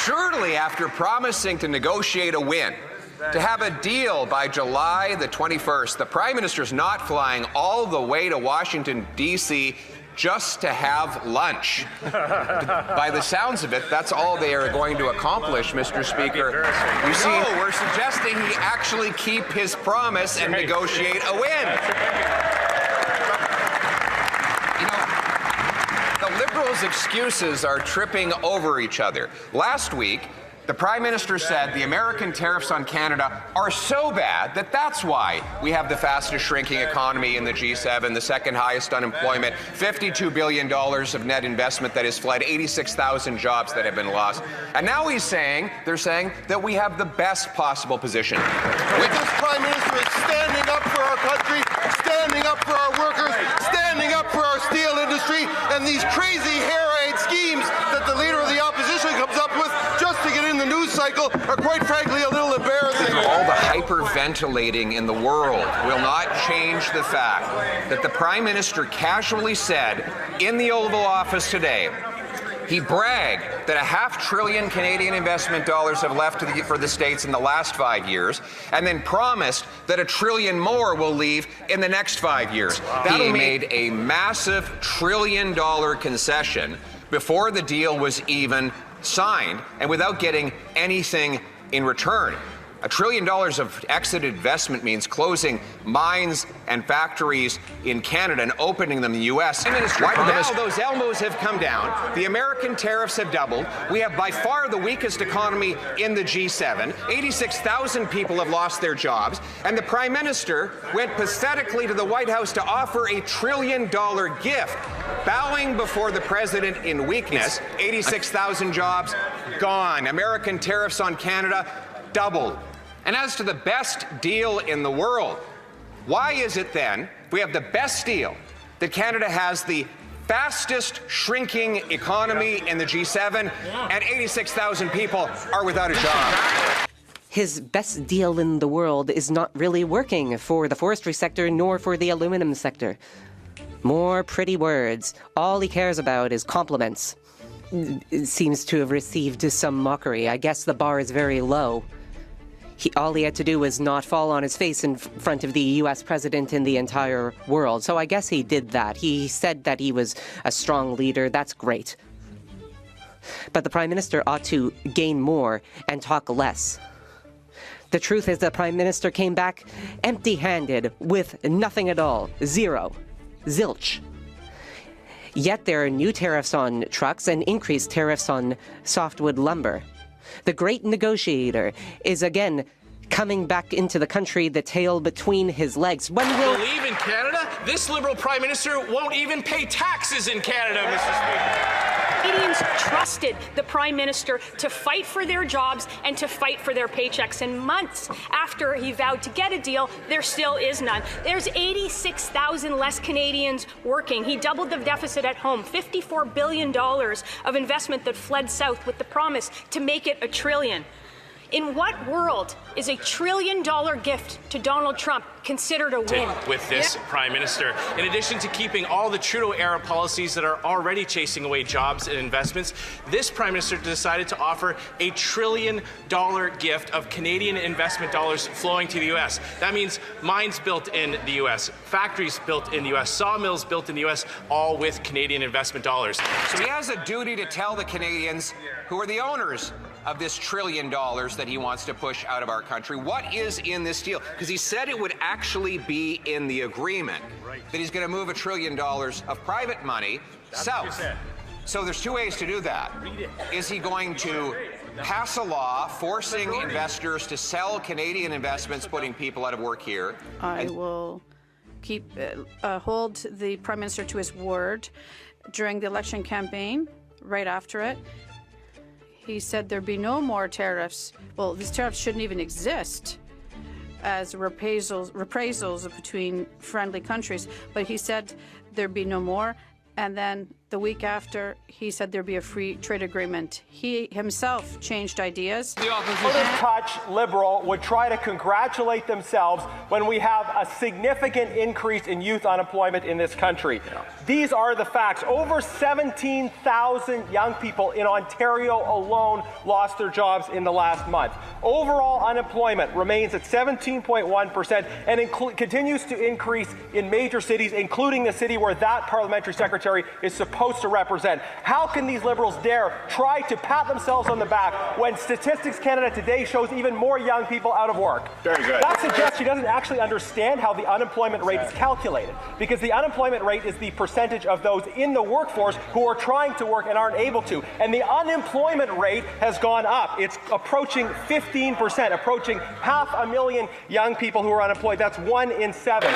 Surely, after promising to negotiate a win, to have a deal by July the 21st, the Prime Minister's not flying all the way to Washington, D.C. just to have lunch. By the sounds of it, that's all they are going to accomplish, Mr. Speaker. You see, we're suggesting he actually keep his promise and negotiate a win. The Liberals' excuses are tripping over each other. Last week, the Prime Minister said the American tariffs on Canada are so bad that that's why we have the fastest shrinking economy in the G7, the second highest unemployment, $52 billion of net investment that has fled, 86,000 jobs that have been lost. And now they're saying that we have the best possible position. This Prime Minister is standing up for our country, standing up for our workers, standing up for our steel industry, and these crazy hair-eyed schemes that the Leader of the Opposition comes up with just to get in the news cycle are quite frankly a little embarrassing. All the hyperventilating in the world will not change the fact that the Prime Minister casually said in the Oval Office today, he bragged that $500 billion Canadian investment dollars have left for the States in the last 5 years, and then promised that $1 trillion more will leave in the next 5 years. He made a massive $1 trillion concession before the deal was even signed, and without getting anything in return. $1 trillion of exit investment means closing mines and factories in Canada and opening them in the U.S. Now those Elmos have come down. The American tariffs have doubled. We have by far the weakest economy in the G7. 86,000 people have lost their jobs. And the Prime Minister went pathetically to the White House to offer a $1 trillion gift, bowing before the President in weakness. 86,000 jobs gone. American tariffs on Canada doubled. And as to the best deal in the world, why is it then, if we have the best deal, that Canada has the fastest shrinking economy in the G7 and 86,000 people are without a job? His best deal in the world is not really working for the forestry sector nor for the aluminum sector. More pretty words. All he cares about is compliments. It seems to have received some mockery. I guess the bar is very low. All he had to do was not fall on his face in front of the U.S. president in the entire world. So I guess he did that. He said that he was a strong leader. That's great. But the Prime Minister ought to gain more and talk less. The truth is the Prime Minister came back empty-handed with nothing at all. Zero. Zilch. Yet there are new tariffs on trucks and increased tariffs on softwood lumber. The great negotiator is again coming back into the country, the tail between his legs. When will believe in Canada? This Liberal Prime Minister won't even pay taxes in Canada, Mr. Speaker. Canadians trusted the Prime Minister to fight for their jobs and to fight for their paychecks. And months after he vowed to get a deal, there still is none. There's 86,000 less Canadians working. He doubled the deficit at home, $54 billion of investment that fled south with the promise to make it $1 trillion. In what world is a $1 trillion gift to Donald Trump considered a win? With this Prime Minister, in addition to keeping all the Trudeau-era policies that are already chasing away jobs and investments, this Prime Minister decided to offer a $1 trillion gift of Canadian investment dollars flowing to the U.S. That means mines built in the U.S., factories built in the U.S., sawmills built in the U.S., all with Canadian investment dollars. So he has a duty to tell the Canadians who are the owners of this $1 trillion that he wants to push out of our country. What is in this deal? Because he said it would actually be in the agreement that he's going to move $1 trillion of private money south. So there's two ways to do that. Is he going to pass a law forcing investors to sell Canadian investments, putting people out of work here? I will hold the Prime Minister to his word. During the election campaign, right after it, he said there'd be no more tariffs. Well, these tariffs shouldn't even exist as reprisals between friendly countries. But he said there'd be no more. And then The week after, he said there'd be a free trade agreement. He himself changed ideas. This touch Liberal would try to congratulate themselves when we have a significant increase in youth unemployment in this country. These are the facts. Over 17,000 young people in Ontario alone lost their jobs in the last month. Overall unemployment remains at 17.1% and continues to increase in major cities, including the city where that parliamentary secretary is supposed to represent. How can these Liberals dare try to pat themselves on the back when Statistics Canada today shows even more young people out of work? Very good. That suggests she doesn't actually understand how the unemployment rate is calculated, because the unemployment rate is the percentage of those in the workforce who are trying to work and aren't able to. And the unemployment rate has gone up. It's approaching 15%, approaching 500,000 young people who are unemployed. That's 1 in 7.